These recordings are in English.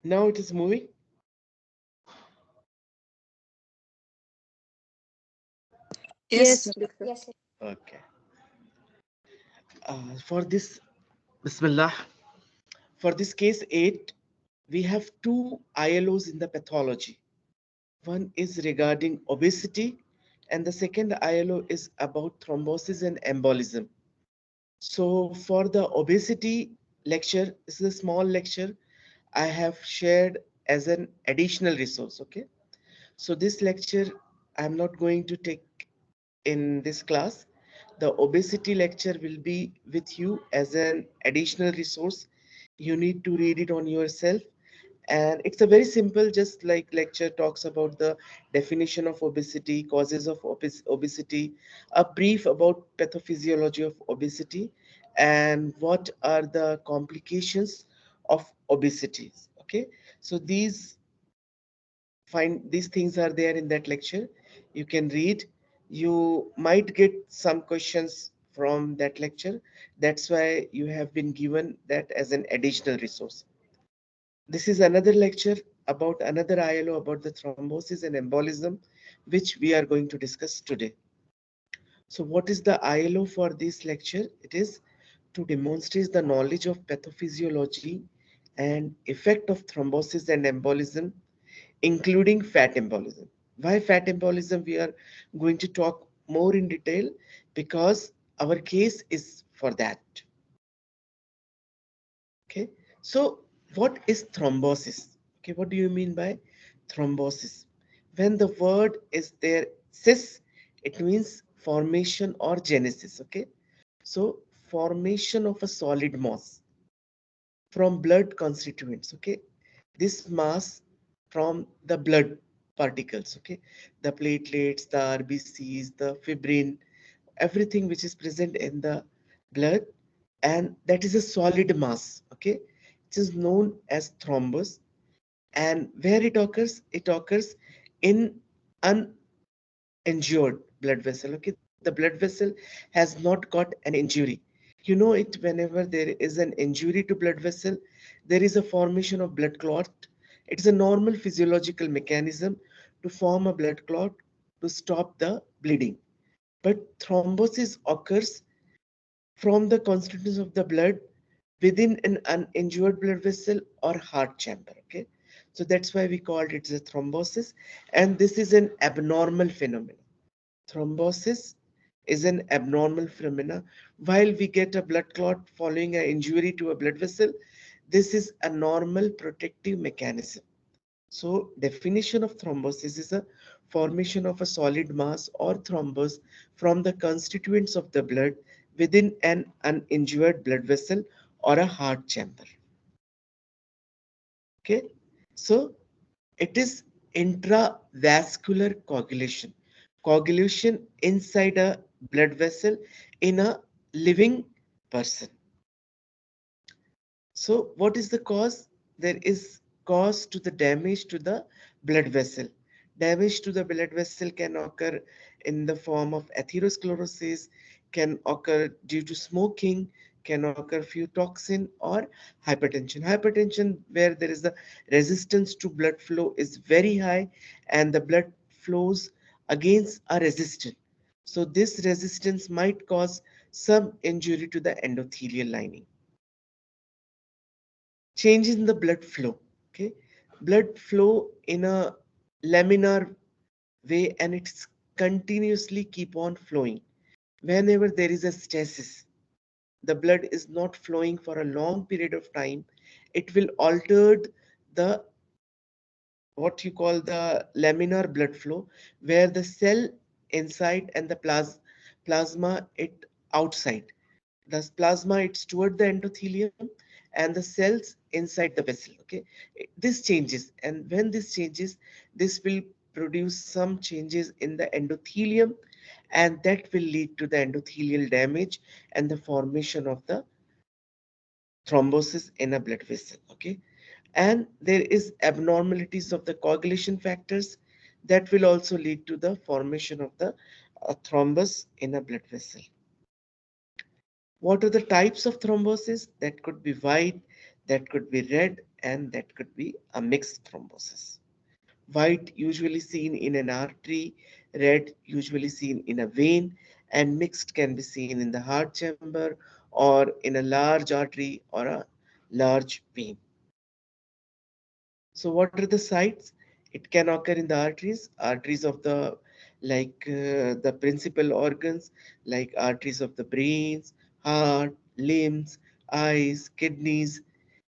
Now it is moving. Yes, Yes, doctor. yes. Okay. For this, Bismillah, for this case 8, we have two ILOs in the pathology. One is regarding obesity, and the second ILO is about thrombosis and embolism. So for the obesity lecture, this is a small lecture I have shared as an additional resource. Okay. So this lecture I'm not going to take in this class. The obesity lecture will be with you as an additional resource. You need to read it on yourself, and it's a very simple, just like lecture talks about the definition of obesity, causes of obesity, a brief about pathophysiology of obesity, and what are the complications of obesity. Okay, so these things are there in that lecture. You can read. You might get some questions from that lecture. That's why you have been given that as an additional resource. This is another lecture about another ILO about the thrombosis and embolism, which we are going to discuss today. So what is the ILO for this lecture? It is to demonstrate the knowledge of pathophysiology and effect of thrombosis and embolism, including fat embolism. Why fat embolism? We are going to talk more in detail because our case is for that. Okay, so what is thrombosis? Okay, what do you mean by thrombosis? When the word is there, cis, it means formation or genesis. Okay, so formation of a solid mass from blood constituents. Okay, this mass from the blood particles. Okay, the platelets, the RBCs, the fibrin, everything which is present in the blood, and that is a solid mass. Okay, it is known as thrombus. And where it occurs in uninjured blood vessel. Okay, the blood vessel has not got an injury. You know it, whenever there is an injury to blood vessel, there is a formation of blood clot. It is a normal physiological mechanism to form a blood clot to stop the bleeding. But thrombosis occurs from the constituents of the blood within an uninjured blood vessel or heart chamber. Okay, so that's why we called it a thrombosis, and this is an abnormal phenomenon. Thrombosis is an abnormal phenomena. While we get a blood clot following an injury to a blood vessel, this is a normal protective mechanism. So definition of thrombosis is a formation of a solid mass or thrombus from the constituents of the blood within an uninjured blood vessel or a heart chamber. Okay, so it is intravascular coagulation. Coagulation inside a blood vessel in a living person. So what is the cause? There is cause to the damage to the blood vessel. Damage to the blood vessel can occur in the form of atherosclerosis, can occur due to smoking, can occur due to toxin or hypertension. Hypertension, where there is the resistance to blood flow, is very high, and the blood flows against a resistance. So this resistance might cause some injury to the endothelial lining. Change in the blood flow. Okay, blood flow in a laminar way, and it's continuously keep on flowing. Whenever there is a stasis, the blood is not flowing for a long period of time, it will alter the what you call the laminar blood flow, where the cell inside and the plasma it outside. The plasma it's toward the endothelium, and the cells inside the vessel. Okay, this changes, and when this changes, this will produce some changes in the endothelium, and that will lead to the endothelial damage and the formation of the thrombosis in a blood vessel. Okay, and there is abnormalities of the coagulation factors that will also lead to the formation of the thrombus in a blood vessel. What are the types of thrombosis? That could be white, that could be red, and that could be a mixed thrombosis. White usually seen in an artery, red usually seen in a vein, and mixed can be seen in the heart chamber or in a large artery or a large vein. So what are the sites? It can occur in the arteries of the the principal organs like arteries of the brains, heart, limbs, eyes, kidneys.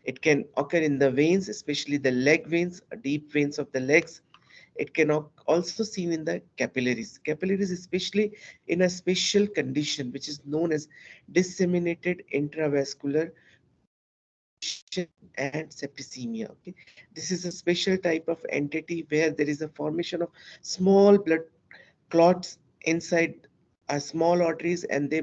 It can occur in the veins, especially the leg veins, deep veins of the legs. It can also seen in the capillaries. Capillaries, especially in a special condition which is known as disseminated intravascular coagulation and septicemia. Okay, this is a special type of entity where there is a formation of small blood clots inside a small arteries, and they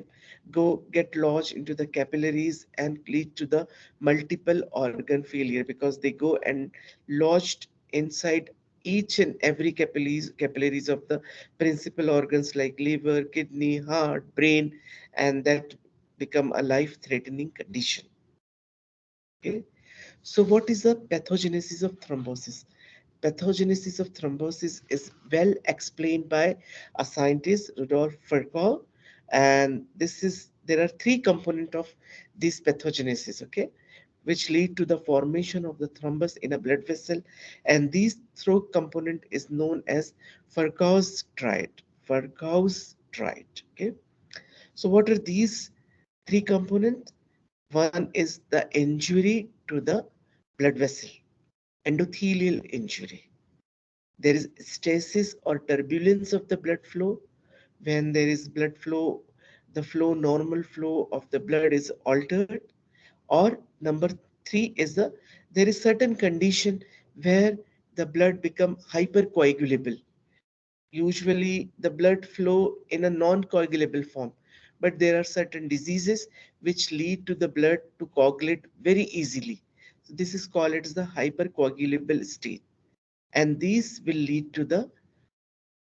go get lodged into the capillaries and lead to the multiple organ failure because they go and lodged inside each and every capillaries of the principal organs like liver, kidney, heart, brain, and that become a life threatening condition. Okay, so what is the pathogenesis of thrombosis? Pathogenesis of thrombosis is well explained by a scientist, Rudolf Virchow, and this is there are three components of this pathogenesis, okay, which lead to the formation of the thrombus in a blood vessel, and these through component is known as Virchow's triad. Virchow's triad, okay. So what are these three components? One is the injury to the blood vessel, endothelial injury. There is stasis or turbulence of the blood flow. When there is blood flow, the normal flow of the blood is altered. Or number three is there is certain condition where the blood become hypercoagulable. Usually the blood flow in a non-coagulable form, but there are certain diseases which lead to the blood to coagulate very easily. So this is called as the hypercoagulable state, and these will lead to the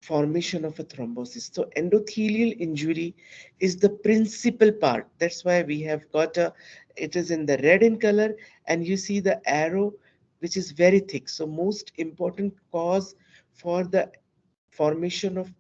formation of a thrombosis. So endothelial injury is the principal part. That's why we have got it is in the red in color, and you see the arrow which is very thick. So most important cause for the formation of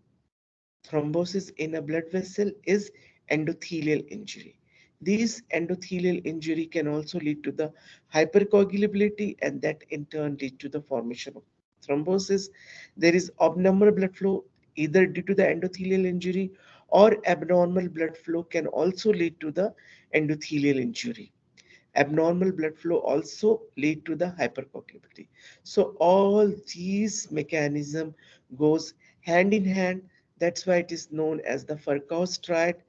thrombosis in a blood vessel is endothelial injury. These endothelial injury can also lead to the hypercoagulability, and that in turn lead to the formation of thrombosis. There is abnormal blood flow either due to the endothelial injury, or abnormal blood flow can also lead to the endothelial injury. Abnormal blood flow also lead to the hypercoagulability. So all these mechanism goes hand in hand. That's why it is known as the Virchow's triad,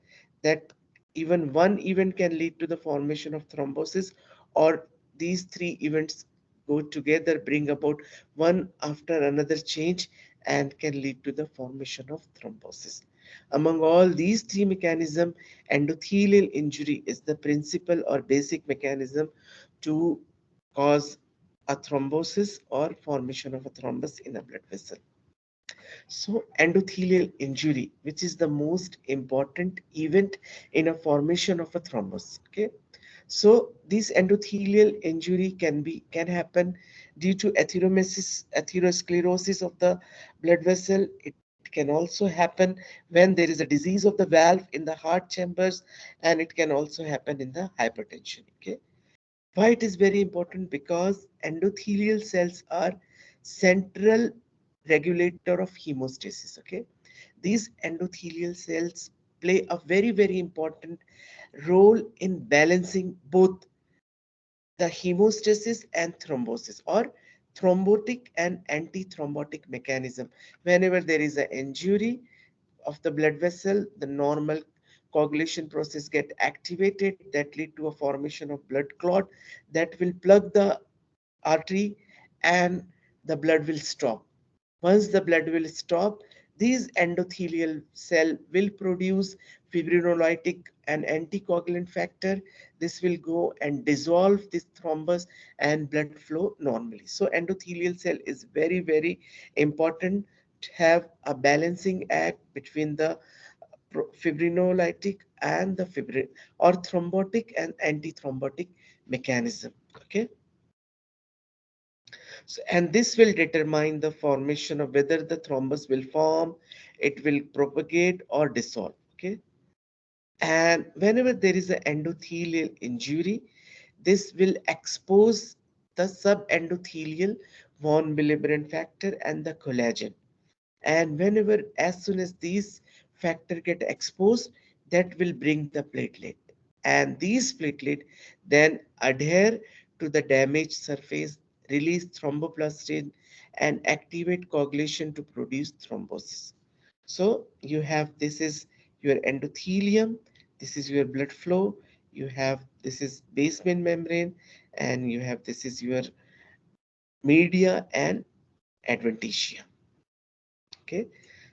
that even one event can lead to the formation of thrombosis, or these three events go together, bring about one after another change, and can lead to the formation of thrombosis. Among all these three mechanisms, endothelial injury is the principal or basic mechanism to cause a thrombosis or formation of a thrombus in a blood vessel. So endothelial injury, which is the most important event in a formation of a thrombus. Okay. So this endothelial injury can happen due to atherosclerosis of the blood vessel. It can also happen when there is a disease of the valve in the heart chambers, and it can also happen in the hypertension. Okay. Why it is very important? Because endothelial cells are central regulator of hemostasis. Okay, these endothelial cells play a very important role in balancing both the hemostasis and thrombosis, or thrombotic and anti-thrombotic mechanism. Whenever there is an injury of the blood vessel, the normal coagulation process get activated, that lead to a formation of blood clot that will plug the artery, and the blood will stop. Once the blood will stop, these endothelial cell will produce fibrinolytic and anticoagulant factor. This will go and dissolve this thrombus and blood flow normally. So endothelial cell is very important to have a balancing act between the fibrinolytic and the fibrin or thrombotic and antithrombotic mechanism. Okay. So, and this will determine the formation of whether the thrombus will form, it will propagate or dissolve. Okay. And whenever there is an endothelial injury, this will expose the subendothelial von Willebrand factor and the collagen. And whenever, as soon as these factor get exposed, that will bring the platelet. And these platelet then adhere to the damaged surface, release thromboplastin, and activate coagulation to produce thrombosis. So you have, this is your endothelium, this is your blood flow, you have, this is basement membrane, and you have, this is your media and adventitia. Okay.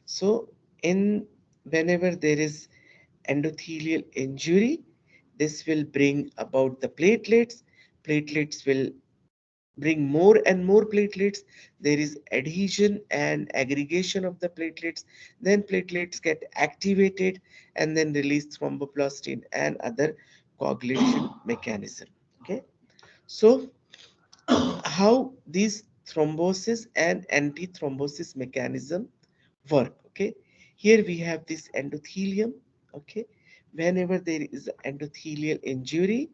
So in, whenever there is endothelial injury, this will bring about the platelets. Platelets will bring more and more platelets. There is adhesion and aggregation of the platelets. Then platelets get activated and then release thromboplastin and other coagulation mechanism. Okay. So how these thrombosis and antithrombosis mechanism work. Okay, here we have this endothelium. Okay, whenever there is endothelial injury,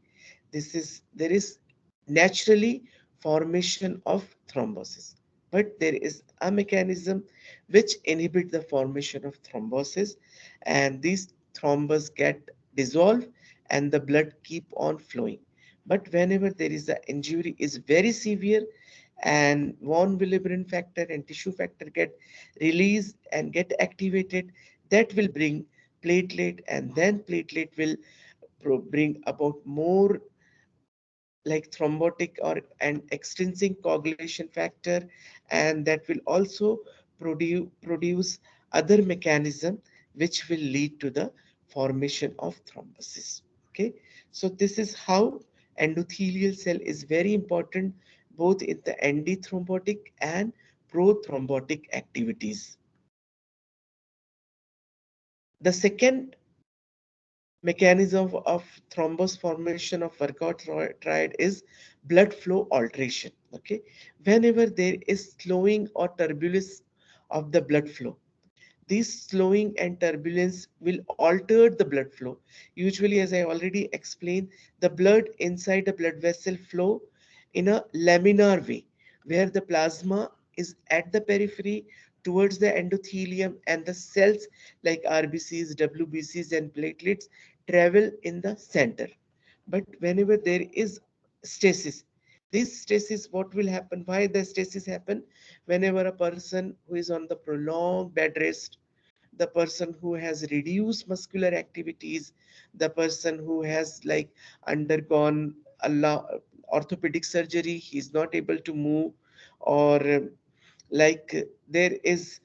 this is, there is naturally formation of thrombosis, but there is a mechanism which inhibit the formation of thrombosis, and these thrombus get dissolved and the blood keep on flowing. But whenever there is an injury is very severe, and von Willebrand factor and tissue factor get released and get activated, that will bring platelet, and then platelet will bring about more like thrombotic or and extrinsic coagulation factor, and that will also produce other mechanism which will lead to the formation of thrombosis. Okay, so this is how endothelial cell is very important both in the antithrombotic and prothrombotic activities. The second mechanism of thrombus formation of Virchow triad is blood flow alteration. Okay, whenever there is slowing or turbulence of the blood flow, this slowing and turbulence will alter the blood flow. Usually, as I already explained, the blood inside the blood vessel flow in a laminar way, where the plasma is at the periphery towards the endothelium, and the cells like RBCs, WBCs, and platelets travel in the center. But whenever there is stasis, this stasis, what will happen? Why the stasis happen? Whenever a person who is on the prolonged bed rest, the person who has reduced muscular activities, the person who has like undergone a orthopedic surgery, he is not able to move, or there is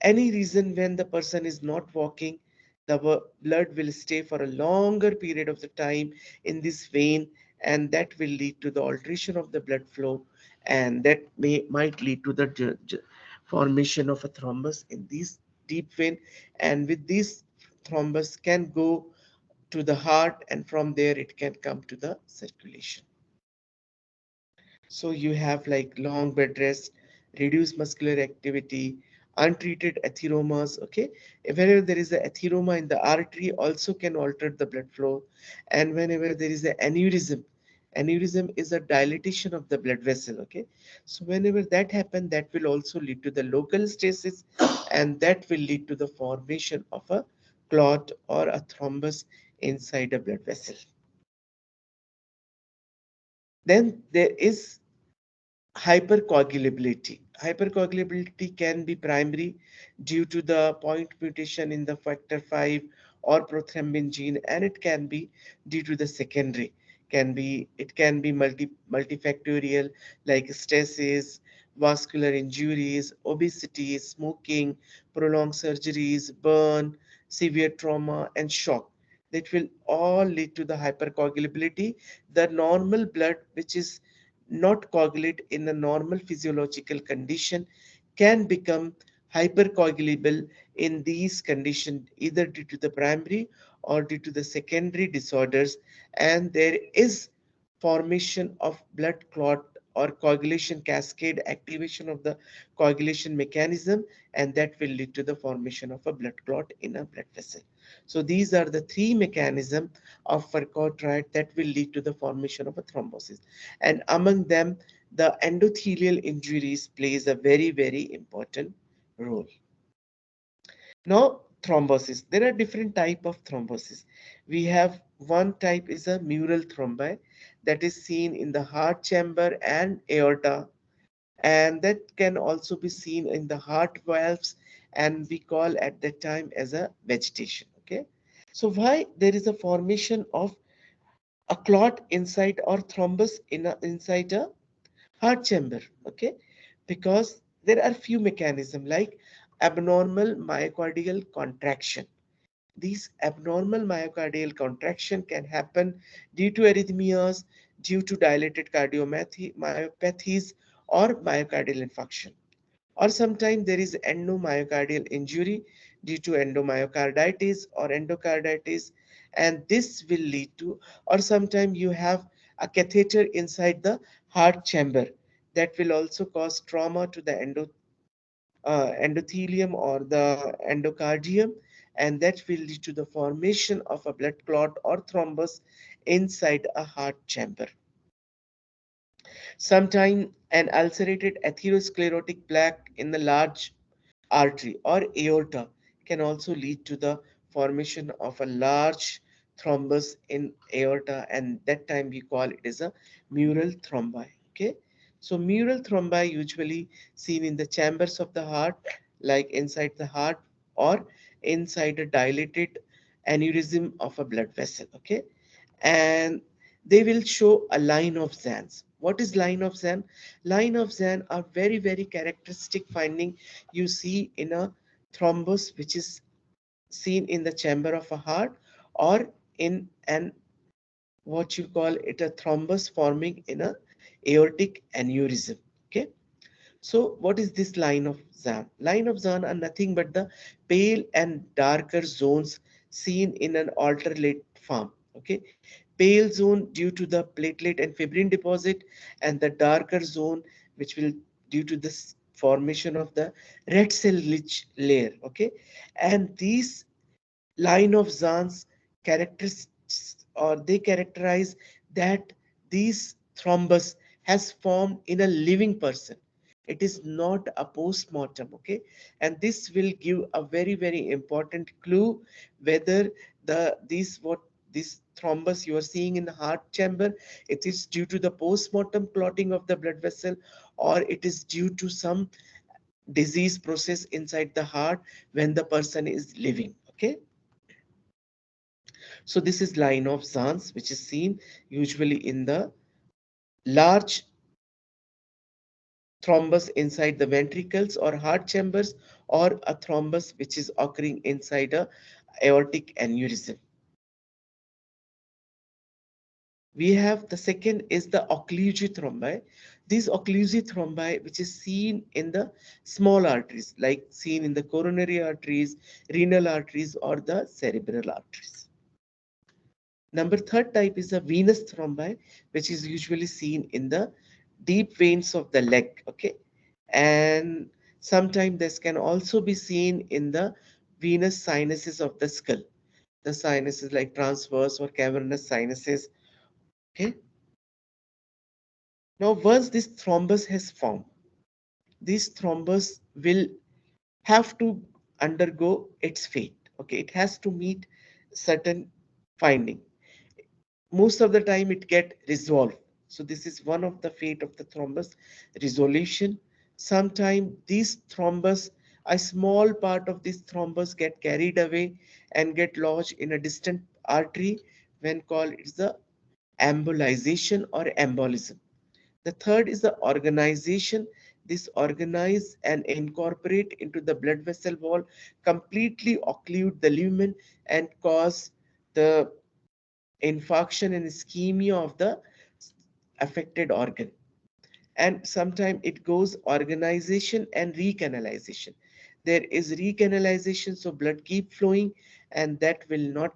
any reason when the person is not walking, the blood will stay for a longer period of the time in this vein, and that will lead to the alteration of the blood flow, and that might lead to the formation of a thrombus in this deep vein, and with this thrombus can go to the heart, and from there it can come to the circulation. So you have like long bed rest, reduced muscular activity, untreated atheromas. Okay, whenever there is an atheroma in the artery, also can alter the blood flow, and whenever there is an aneurysm, aneurysm is a dilatation of the blood vessel. Okay, so whenever that happens, that will also lead to the local stasis, and that will lead to the formation of a clot or a thrombus inside a blood vessel. Then there is hypercoagulability. Hypercoagulability can be primary due to the point mutation in the factor 5 or prothrombin gene, and it can be due to the secondary. It can be multifactorial like stasis, vascular injuries, obesity, smoking, prolonged surgeries, burn, severe trauma, and shock. That will all lead to the hypercoagulability. The normal blood, which is not coagulate in a normal physiological condition, can become hypercoagulable in these conditions, either due to the primary or due to the secondary disorders, and there is formation of blood clot or coagulation cascade activation of the coagulation mechanism, and that will lead to the formation of a blood clot in a blood vessel. So these are the three mechanisms of Virchow triad that will lead to the formation of a thrombosis, and among them the endothelial injuries plays a very important role. Now, thrombosis. There are different type of thrombosis. We have one type is a mural thrombi that is seen in the heart chamber and aorta, and that can also be seen in the heart valves, and we call at that time as a vegetation. Okay. So why there is a formation of a clot inside or thrombus inside a heart chamber? Okay, because there are few mechanisms like abnormal myocardial contraction. These abnormal myocardial contraction can happen due to arrhythmias, due to dilated cardiomyopathies, or myocardial infarction. Or sometimes there is endomyocardial injury due to endomyocarditis or endocarditis, and this will lead to, or sometimes you have a catheter inside the heart chamber that will also cause trauma to the endothelium or the endocardium, and that will lead to the formation of a blood clot or thrombus inside a heart chamber. Sometimes an ulcerated atherosclerotic plaque in the large artery or aorta can also lead to the formation of a large thrombus in aorta, and that time we call it as a mural thrombi. Okay, so mural thrombi usually seen in the chambers of the heart, like inside the heart or inside a dilated aneurysm of a blood vessel. Okay, and they will show a line of Zans. What is line of Zan? Line of Zan are very characteristic finding you see in a thrombus which is seen in the chamber of a heart, or in an what you call it a thrombus forming in a aortic aneurysm. Okay, so what is this line of Zan? Line of Zan are nothing but the pale and darker zones seen in an alternate form. Okay, pale zone due to the platelet and fibrin deposit, and the darker zone which will due to this formation of the red cell rich layer. Okay, and these line of Zahn's characteristics, or they characterize that these thrombus has formed in a living person. It is not a post-mortem. Okay, and this will give a very important clue whether the these what this thrombus you are seeing in the heart chamber, it is due to the post-mortem clotting of the blood vessel, or it is due to some disease process inside the heart when the person is living. Okay, so this is line of Zahns, which is seen usually in the large thrombus inside the ventricles or heart chambers, or a thrombus which is occurring inside a aortic aneurysm. We have the second is the occlusive thrombi. These occlusive thrombi, which is seen in the small arteries, like seen in the coronary arteries, renal arteries, or the cerebral arteries. Number third type is a venous thrombi, which is usually seen in the deep veins of the leg. Okay, and sometimes this can also be seen in the venous sinuses of the skull. The sinuses like transverse or cavernous sinuses. Okay, now once this thrombus has formed, this thrombus will have to undergo its fate. Okay, it has to meet certain finding. Most of the time it get resolved. So this is one of the fate of the thrombus, resolution. Sometimes these thrombus, a small part of this thrombus get carried away and get lodged in a distant artery, when called it's the embolization or embolism. The third is the organization. This organize and incorporate into the blood vessel wall, completely occlude the lumen and cause the infarction and ischemia of the affected organ. And sometimes it goes organization and recanalization. There is recanalization, so blood keep flowing, and that will not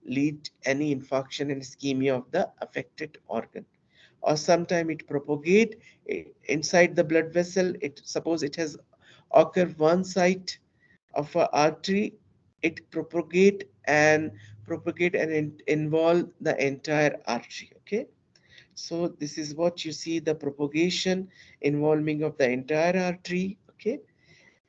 lead any infarction and ischemia of the affected organ. Or sometimes it propagate inside the blood vessel. It suppose it has occur one side of a artery, it propagate and involve the entire artery. Okay, so this is what you see, the propagation involving of the entire artery. Okay,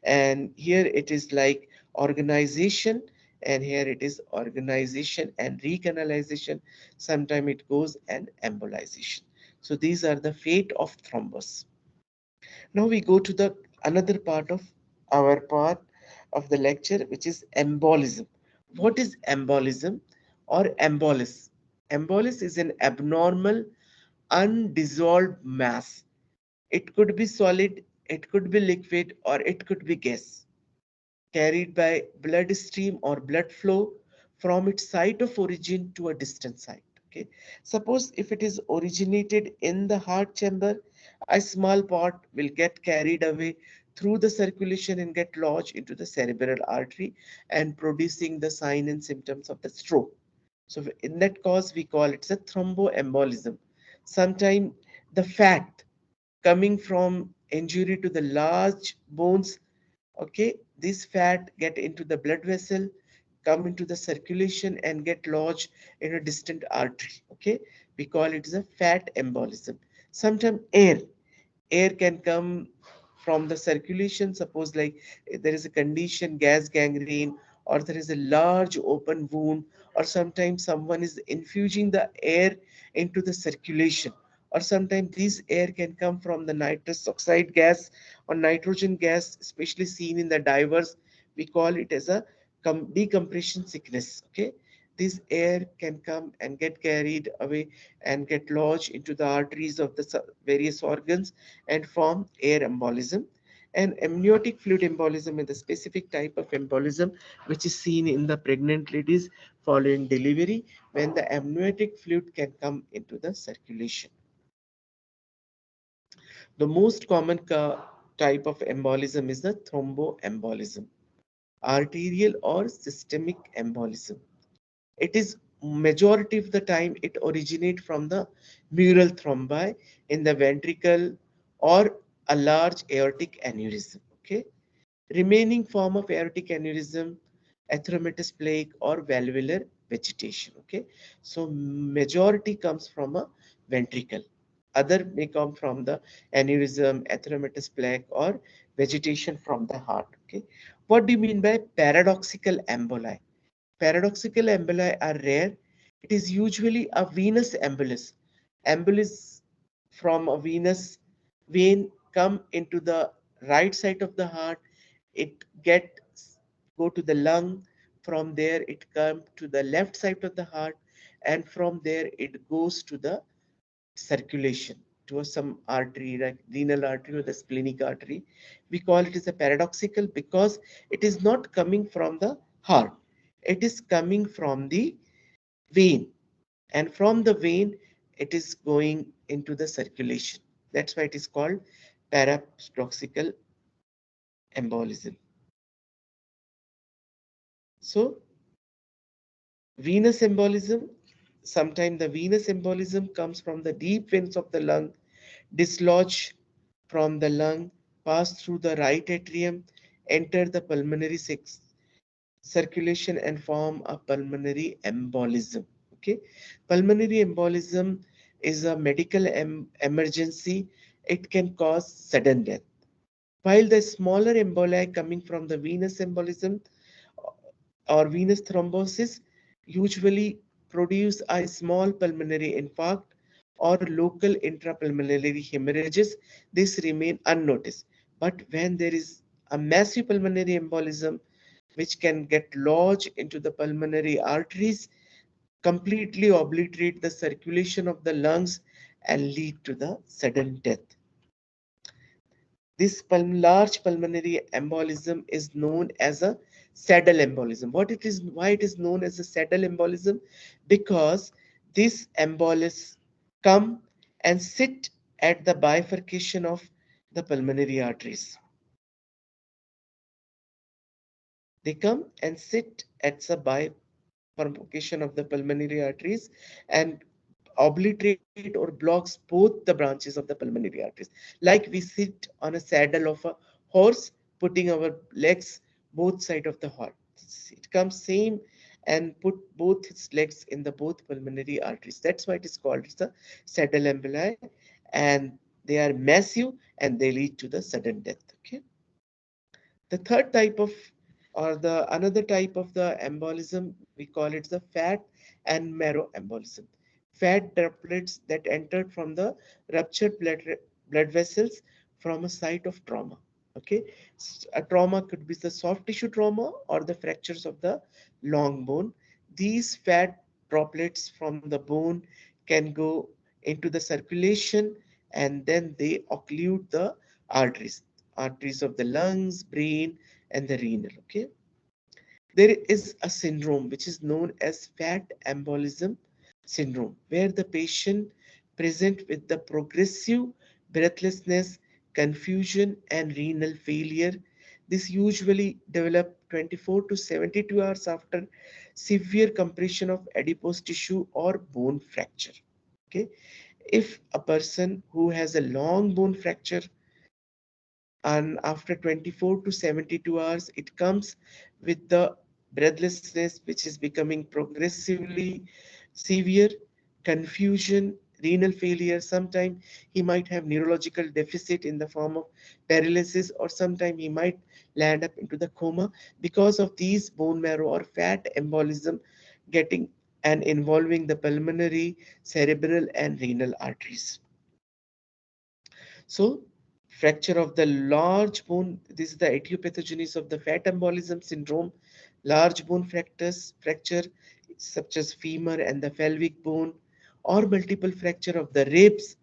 and here it is like organization, and here it is organization and recanalization. Sometimes it goes and embolization. So these are the fate of thrombus. Now we go to the another part of our part of the lecture, which is embolism. What is embolism or embolus? Embolus is an abnormal undissolved mass. It could be solid, it could be liquid, or it could be gas, carried by bloodstream or blood flow from its site of origin to a distant site. Okay, suppose if it is originated in the heart chamber, a small part will get carried away through the circulation and get lodged into the cerebral artery and producing the sign and symptoms of the stroke. So in that cause we call it a thromboembolism. Sometimes the fat coming from injury to the large bones, okay, this fat get into the blood vessel, come into the circulation and get lodged in a distant artery. Okay, we call it as a fat embolism. Sometimes air can come from the circulation. Suppose like there is a condition gas gangrene, or there is a large open wound, or sometimes someone is infusing the air into the circulation, or sometimes this air can come from the nitrous oxide gas or nitrogen gas, especially seen in the divers. We call it as a decompression sickness. Okay, this air can come and get carried away and get lodged into the arteries of the various organs and form air embolism. And amniotic fluid embolism is the specific type of embolism which is seen in the pregnant ladies following delivery, when the amniotic fluid can come into the circulation. The most common type of embolism is the thromboembolism, arterial or systemic embolism. It is majority of the time it originates from the mural thrombi in the ventricle or a large aortic aneurysm. Okay, remaining form of aortic aneurysm, atheromatous plaque or valvular vegetation. Okay, so majority comes from a ventricle, other may come from the aneurysm, atheromatous plaque or vegetation from the heart. Okay, what do you mean by paradoxical emboli? Paradoxical emboli are rare. It is usually a venous embolus. Embolus from a venous vein come into the right side of the heart. It get go to the lung. From there, it come to the left side of the heart, and from there it goes to the circulation to some artery like renal artery or the splenic artery. We call it as a paradoxical because it is not coming from the heart, it is coming from the vein, and from the vein it is going into the circulation. That's why it is called paradoxical embolism. So venous embolism, sometimes the venous embolism comes from the deep veins of the lung, dislodge from the lung, pass through the right atrium, enter the pulmonary circulation and form a pulmonary embolism. Okay, pulmonary embolism is a medical emergency. It can cause sudden death. While the smaller emboli coming from the venous embolism or venous thrombosis usually produce a small pulmonary infarct or local intrapulmonary hemorrhages, this remain unnoticed. But when there is a massive pulmonary embolism which can get lodged into the pulmonary arteries, completely obliterate the circulation of the lungs and lead to the sudden death. This large pulmonary embolism is known as a saddle embolism. What it is, why it is known as a saddle embolism? Because this embolus come and sit at the bifurcation of the pulmonary arteries. They come and sit at the provocation of the pulmonary arteries and obliterate or blocks both the branches of the pulmonary arteries. Like we sit on a saddle of a horse, putting our legs both side of the horse. It comes same and put both its legs in the both pulmonary arteries. That's why it is called the saddle emboli, and they are massive and they lead to the sudden death. Okay. The third type of or the another type of the embolism, we call it the fat and marrow embolism. Fat droplets that entered from the ruptured blood vessels from a site of trauma. Okay, a trauma could be the soft tissue trauma or the fractures of the long bone. These fat droplets from the bone can go into the circulation and then they occlude the arteries, arteries of the lungs, brain, and the renal. Okay, there is a syndrome which is known as fat embolism syndrome, where the patient present with the progressive breathlessness, confusion, and renal failure. This usually develop 24 to 72 hours after severe compression of adipose tissue or bone fracture. Okay, if a person who has a long bone fracture and after 24 to 72 hours it comes with the breathlessness which is becoming progressively severe, confusion, renal failure. Sometimes he might have neurological deficit in the form of paralysis, or sometimes he might land up into the coma because of these bone marrow or fat embolism getting and involving the pulmonary, cerebral, and renal arteries. So, fracture of the large bone, this is the etiopathogenesis of the fat embolism syndrome. Large bone fracture such as femur and the pelvic bone, or multiple fracture of the ribs,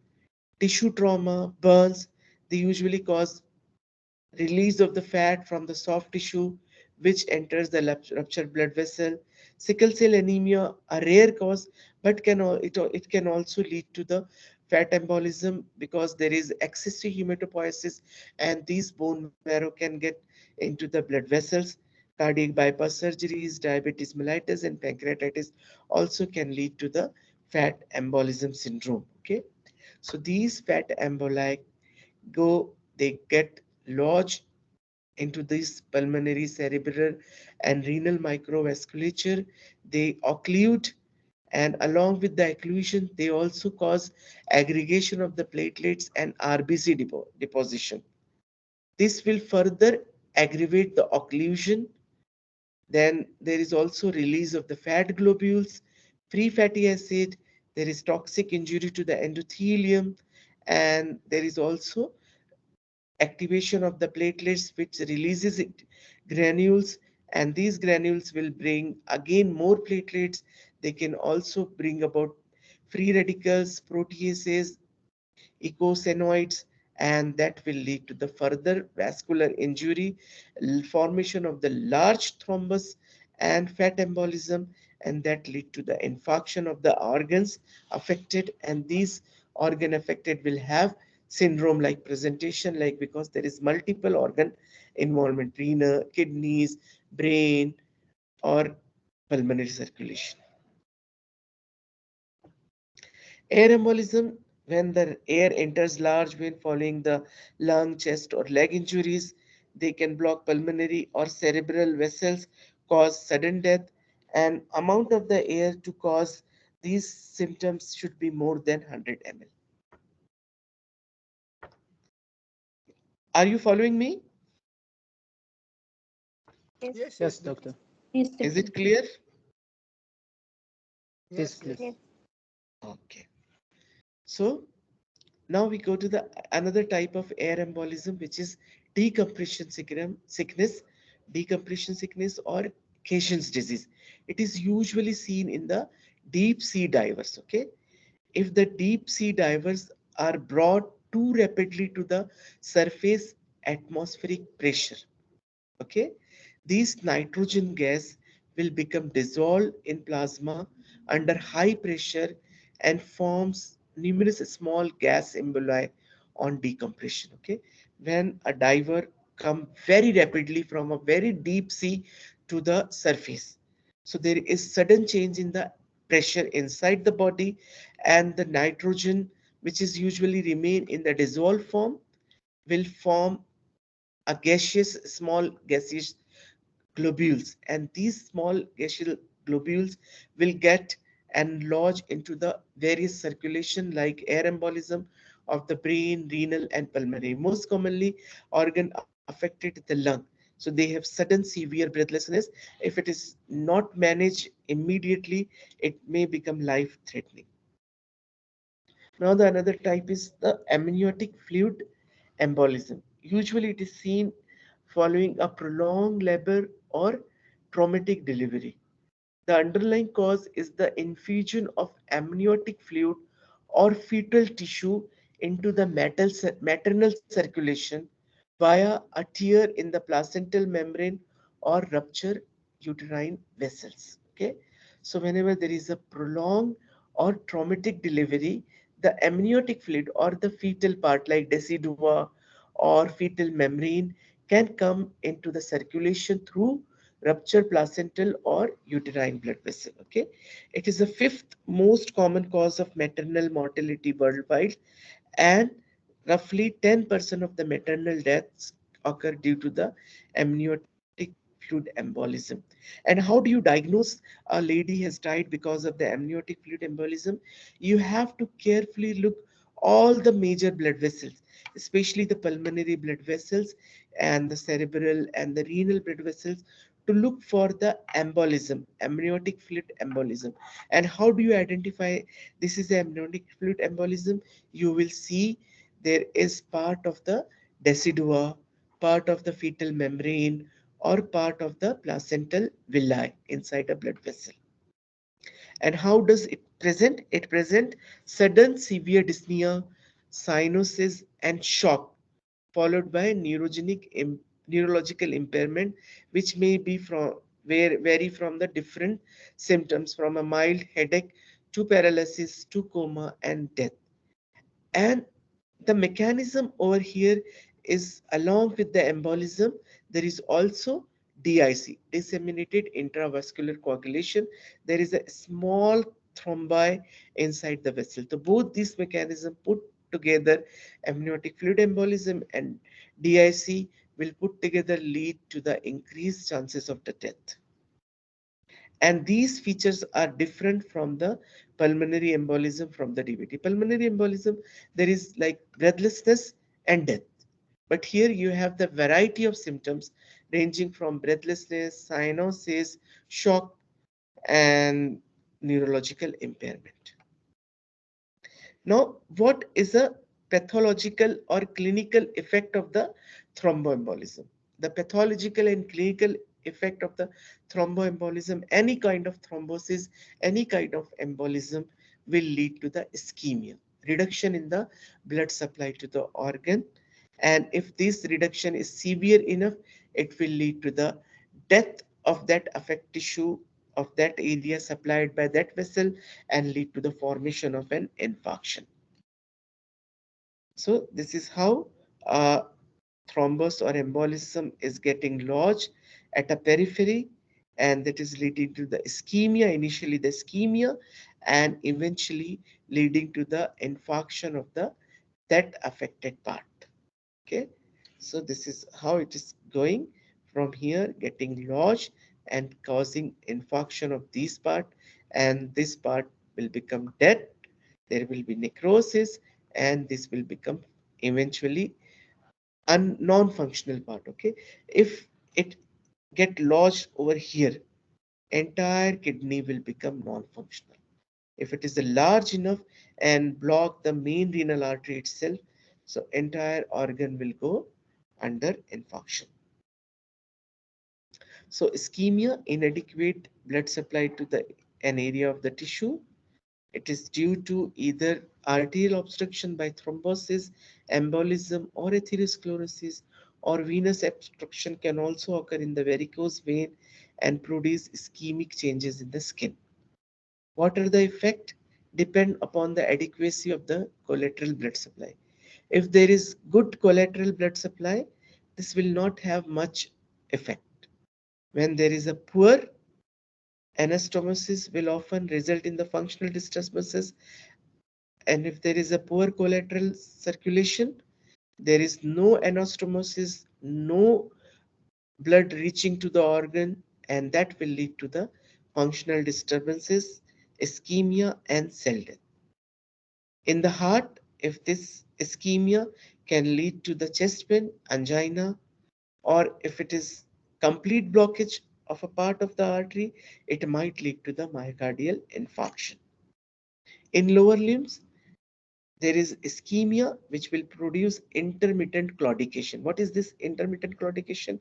tissue trauma, burns, they usually cause release of the fat from the soft tissue which enters the ruptured blood vessel. Sickle cell anemia, a rare cause, but it can also lead to the fat embolism because there is excessive hematopoiesis and these bone marrow can get into the blood vessels. Cardiac bypass surgeries, diabetes mellitus, and pancreatitis also can lead to the fat embolism syndrome. Okay, so these fat emboli they get lodged into this pulmonary, cerebral, and renal microvasculature. They occlude, and along with the occlusion, they also cause aggregation of the platelets and RBC deposition. This will further aggravate the occlusion. Then there is also release of the fat globules, free fatty acid. There is toxic injury to the endothelium, and there is also activation of the platelets which releases granules, and these granules will bring again more platelets. They can also bring about free radicals, proteases, eicosanoids, and that will lead to the further vascular injury, formation of the large thrombus and fat embolism, and that lead to the infarction of the organs affected. And these organ affected will have syndrome like presentation, like because there is multiple organ involvement, renal, kidneys, brain, or pulmonary circulation. Air embolism, when the air enters large vein following the lung, chest, or leg injuries, they can block pulmonary or cerebral vessels, cause sudden death, and amount of the air to cause these symptoms should be more than 100 ml. Are you following me? Yes, Yes, yes, doctor. doctor. Yes, Is doctor. it clear? It is Yes, clear. yes. Yes. Okay. So now we go to the another type of air embolism, which is decompression sickness, decompression sickness or Cajun's disease. It is usually seen in the deep sea divers. Okay, if the deep sea divers are brought too rapidly to the surface atmospheric pressure, okay, these nitrogen gas will become dissolved in plasma under high pressure and forms numerous small gas emboli on decompression. Okay, when a diver come very rapidly from a very deep sea to the surface, So there is sudden change in the pressure inside the body, and the nitrogen, which is usually remain in the dissolved form, will form a gaseous, small gaseous globules, and these small gaseous globules will get and lodge into the various circulation like air embolism of the brain, renal, and pulmonary. Most commonly, organ affected the lung. So they have sudden severe breathlessness. If it is not managed immediately, it may become life threatening. Now the another type is the amniotic fluid embolism. Usually it is seen following a prolonged labor or traumatic delivery. The underlying cause is the infusion of amniotic fluid or fetal tissue into the maternal circulation via a tear in the placental membrane or rupture uterine vessels. Okay, so whenever there is a prolonged or traumatic delivery, the amniotic fluid or the fetal part like decidua or fetal membrane can come into the circulation through ruptured placental or uterine blood vessel. Okay, it is the fifth most common cause of maternal mortality worldwide, and roughly 10% of the maternal deaths occur due to the amniotic fluid embolism. And how do you diagnose a lady has died because of the amniotic fluid embolism? You have to carefully look all the major blood vessels, especially the pulmonary blood vessels and the cerebral and the renal blood vessels, to look for the embolism, amniotic fluid embolism. And how do you identify this is the amniotic fluid embolism? You will see there is part of the decidua, part of the fetal membrane, or part of the placental villi inside a blood vessel. And how does it present? It present sudden severe dyspnea, cyanosis, and shock, followed by neurological impairment, which may be from vary from the different symptoms from a mild headache to paralysis to coma and death. And the mechanism over here is along with the embolism, there is also DIC, disseminated intravascular coagulation. There is a small thrombi inside the vessel. So both these mechanisms put together, amniotic fluid embolism and DIC, will put together lead to the increased chances of the death. And these features are different from the pulmonary embolism from the DVT. Pulmonary embolism, there is like breathlessness and death. But here you have the variety of symptoms ranging from breathlessness, cyanosis, shock, and neurological impairment. Now, what is a pathological or clinical effect of the thromboembolism? The pathological and clinical effect of the thromboembolism, any kind of thrombosis, any kind of embolism will lead to the ischemia, reduction in the blood supply to the organ. And if this reduction is severe enough, it will lead to the death of that affected tissue of that area supplied by that vessel and lead to the formation of an infarction. So this is how thrombus or embolism is getting lodged at a periphery, and that is leading to the ischemia, initially the ischemia, and eventually leading to the infarction of the that affected part. Okay, so this is how it is going from here, getting lodged and causing infarction of this part, and this part will become dead. There will be necrosis, and this will become eventually a non-functional part. Okay, if it get lodged over here, entire kidney will become non-functional. If it is a large enough and block the main renal artery itself, so entire organ will go under infarction. So ischemia, inadequate blood supply to the an area of the tissue. It is due to either arterial obstruction by thrombosis, embolism, or atherosclerosis, or venous obstruction can also occur in the varicose vein and produce ischemic changes in the skin. What are the effects? Depend upon the adequacy of the collateral blood supply. If there is good collateral blood supply, this will not have much effect. When there is a poor Anastomosis will often result in the functional disturbances, and if there is a poor collateral circulation, there is no anastomosis, no blood reaching to the organ, and that will lead to the functional disturbances, ischemia, and cell death. In the heart, if this ischemia can lead to the chest pain, angina, or if it is complete blockage of a part of the artery, it might lead to the myocardial infarction. In lower limbs, there is ischemia which will produce intermittent claudication. What is this intermittent claudication?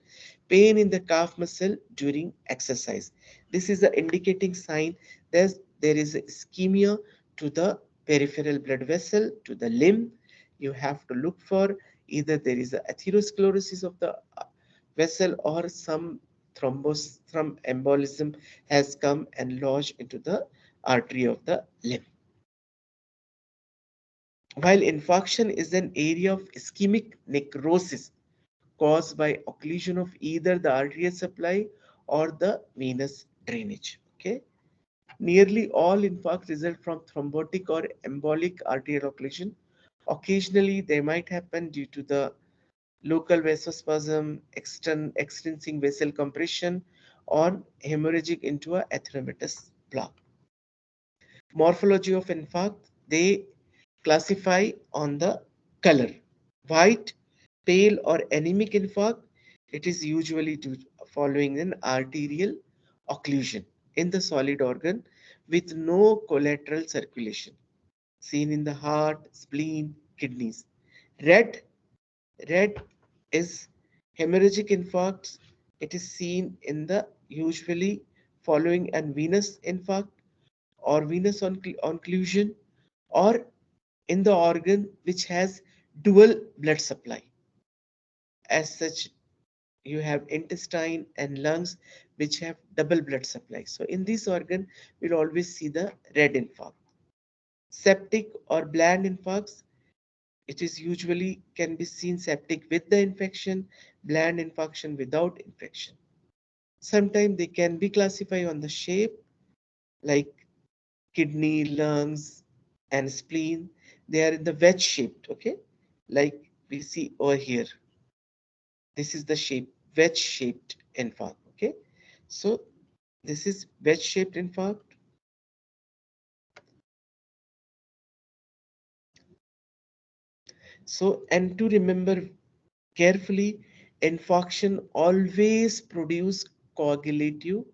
Pain in the calf muscle during exercise. This is the indicating sign that there is ischemia to the peripheral blood vessel, to the limb. You have to look for either there is a atherosclerosis of the vessel or some thrombus from embolism has come and lodged into the artery of the limb. While infarction is an area of ischemic necrosis caused by occlusion of either the arterial supply or the venous drainage. Okay, nearly all infarcts result from thrombotic or embolic arterial occlusion. Occasionally, they might happen due to the local vasospasm, extensing vessel compression, or hemorrhagic into a atheromatous plaque. Morphology of infarct, they classify on the color. White, pale or anemic infarct, it is usually due following an arterial occlusion in the solid organ with no collateral circulation, seen in the heart, spleen, kidneys. Red, red is hemorrhagic infarcts. It is seen in the usually following an venous infarct or venous occlusion, or in the organ which has dual blood supply. As such, you have intestine and lungs which have double blood supply. So in this organ, we'll always see the red infarct. Septic or bland infarcts, it is usually can be seen septic with the infection, bland infarction without infection. Sometimes they can be classified on the shape like kidney, lungs, and spleen. They are in the wedge shaped, okay? Like we see over here. This is the shape, wedge shaped infarct, okay? So this is wedge shaped infarct. So, and to remember carefully, infarction always produce coagulative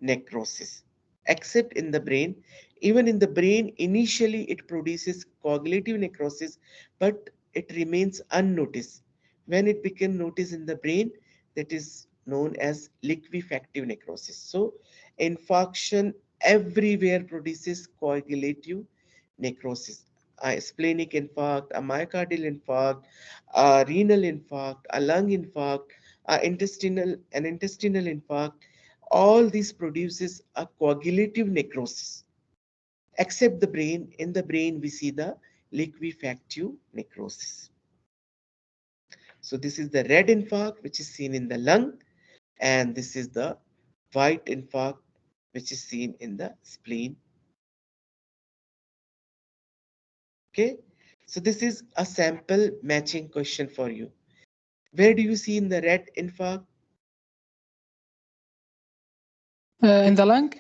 necrosis, except in the brain. Even in the brain, initially it produces coagulative necrosis, but it remains unnoticed. When it becomes noticed in the brain, that is known as liquefactive necrosis. So, infarction everywhere produces coagulative necrosis. A splenic infarct, a myocardial infarct, a renal infarct, a lung infarct, an intestinal infarct, all these produces a coagulative necrosis. Except the brain, in the brain we see the liquefactive necrosis. So this is the red infarct which is seen in the lung, and this is the white infarct which is seen in the spleen. Okay, so this is a sample matching question for you. Where do you see in the red infarct? In the lung?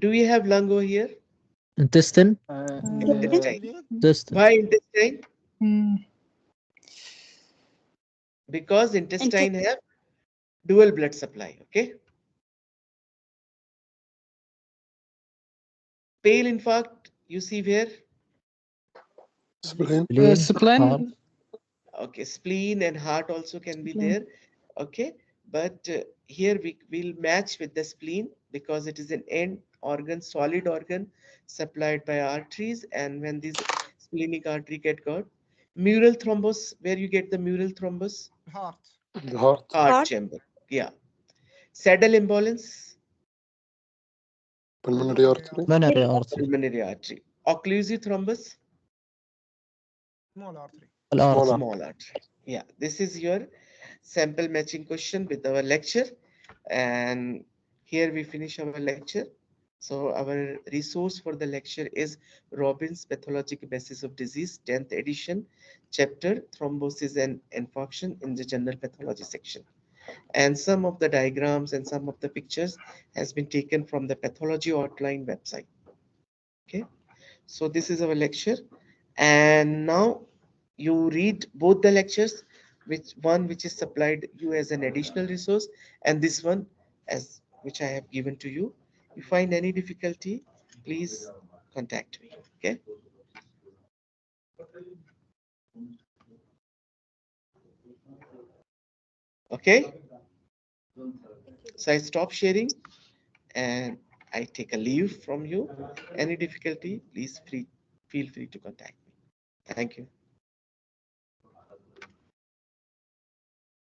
Do we have lung over here? Intestine. Intestine. Intestine. Why intestine? Mm, Because intestine have dual blood supply. Okay. Pale infarct, you see where? Spleen. spleen. Heart. Okay, spleen and heart also can be Spleen. there. Okay, but here we will match with the spleen because it is an end organ, solid organ supplied by arteries, and when this splenic artery get got, mural thrombus, where you get the mural thrombus? The heart. Heart chamber. Yeah. Saddle imbalance, Pulmonary artery. Pulmonary artery. pulmonary artery. Occlusive thrombus, Small Small artery. small artery. Yeah, this is your sample matching question with our lecture. And Here we finish our lecture. So our resource for the lecture is Robbins' Pathologic Basis of Disease, 10th edition, chapter Thrombosis and Infarction in the General Pathology section. And some of the diagrams and some of the pictures has been taken from the Pathology Outline website. Okay, so this is our lecture. And now you read both the lectures, which is supplied you as an additional resource, and this one as which I have given to you. If you find any difficulty, please contact me. Okay. Okay. So I stop sharing and I take a leave from you. Any difficulty, please feel free to contact me. Thank you.